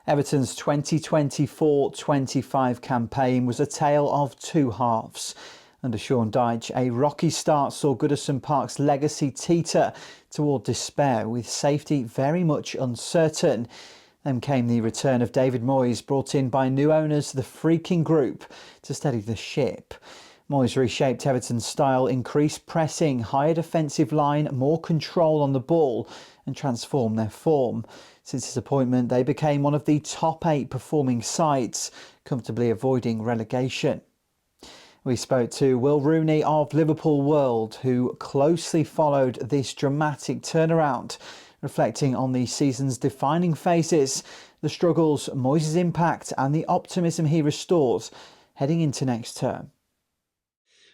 Everton's 2024-25 campaign was a tale of two halves. Under Sean Dyche, a rocky start saw Goodison Park's legacy teeter toward despair, with safety very much uncertain. Then came the return of David Moyes, brought in by new owners the Friedkin Group, to steady the ship. Moyes reshaped Everton's style, increased pressing, higher defensive line, more control on the ball, and transformed their form. Since his appointment, they became one of the top 8 performing sides, comfortably avoiding relegation. We spoke to Will Rooney of Liverpool World, who closely followed this dramatic turnaround, reflecting on the season's defining phases, the struggles, Moyes' impact, and the optimism he restores heading into next term.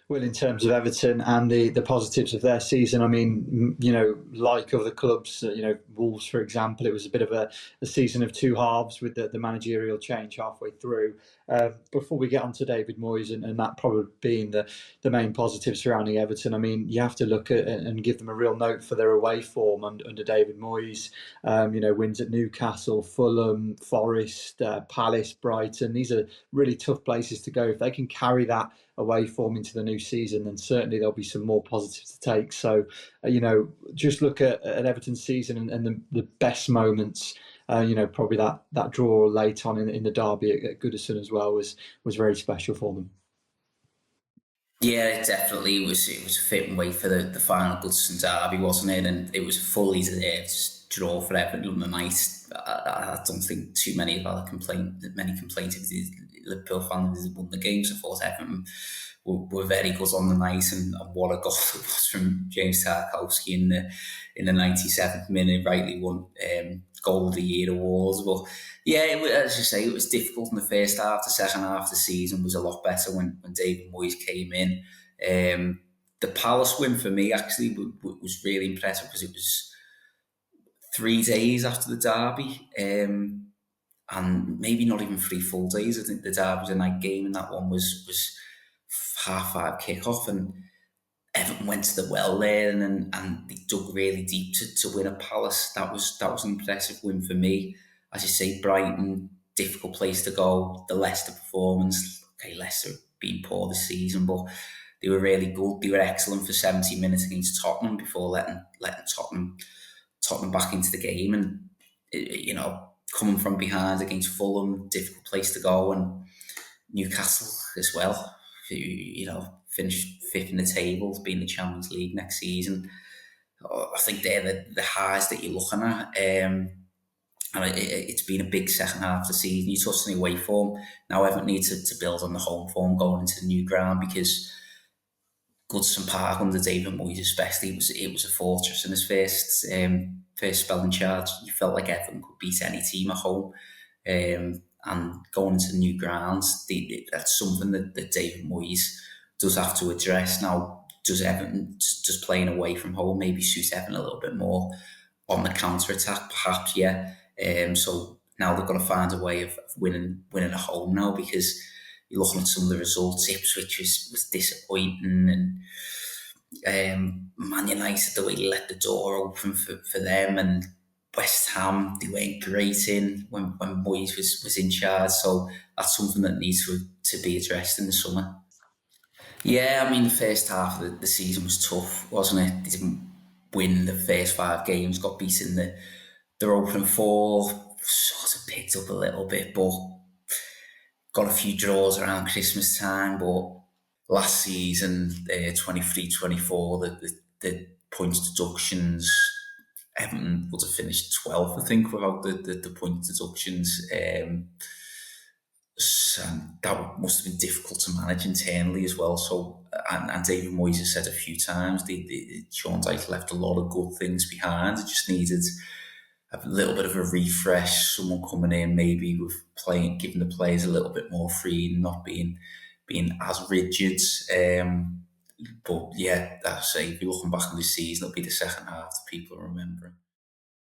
Well, in terms of Everton and the positives of their season, I mean, like other clubs, Wolves, for example, it was a bit of a season of two halves with the managerial change halfway through. Before we get on to David Moyes and that probably being the main positive surrounding Everton, I mean, you have to look at and give them a real note for their away form under David Moyes. Wins at Newcastle, Fulham, Forest, Palace, Brighton. These are really tough places to go. If they can carry that away form into the new season, then certainly there'll be some more positives to take. So, just look at Everton's season and the best moments. Probably that draw late on in the derby at Goodison as well was very special for them. Yeah, it definitely was. It was a fitting way for the final Goodison derby, wasn't it? And it was a fully deserved draw for Everton on the night. I don't think too many of our complaints of the Liverpool fans won the game. So I thought Everton were very good on the night, and what a goal it was from James Tarkowski in the 97th minute, rightly won Goal of the Year awards. But yeah, as you say, it was difficult in the first half. The second half of the season was a lot better when David Moyes came in. The Palace win for me actually was really impressive because it was 3 days after the derby, and maybe not even 3 full days. I think the derby was a night game, and that one was 5:30 kick-off, and Everton went to the well there, and they dug really deep to win at Palace. That was an impressive win for me. As you say, Brighton, difficult place to go. The Leicester performance, okay, Leicester been poor this season, but they were really good. They were excellent for 70 minutes against Tottenham before letting Tottenham back into the game, and coming from behind against Fulham, difficult place to go, and Newcastle as well. Finished 5th in the table, being the Champions League next season. I think they're the highs that you're looking at. And it's been a big second half of the season. You touched on the away form. Now Everton needs to build on the home form going into the new ground, because Goodison Park under David Moyes especially, it was a fortress in his first spell in charge. You felt like Everton could beat any team at home. And going into new grounds, that's something that David Moyes does have to address. Now, does Everton just playing away from home maybe suit Everton a little bit more on the counter-attack? Perhaps, yeah. So now they've got to find a way of winning at home now, because you're looking at some of the results. Ipswich was disappointing, and Man United, the way they let the door open for them, and West Ham, they weren't great in when Moyes was in charge. So that's something that needs to be addressed in the summer. Yeah, I mean, the first half of the season was tough, wasn't it? They didn't win the first 5 games, got beaten their opening 4, sort of picked up a little bit, but got a few draws around Christmas time. But last season, 23-24, the points deductions, Everton would have finished 12th, I think, without the point deductions. And that must have been difficult to manage internally as well. So, and David Moyes has said a few times, Sean Dyche left a lot of good things behind. It just needed a little bit of a refresh, someone coming in maybe with giving the players a little bit more freedom, not being as rigid. But yeah, that's if you're looking back on this season, it'll be the second half that people are remembering.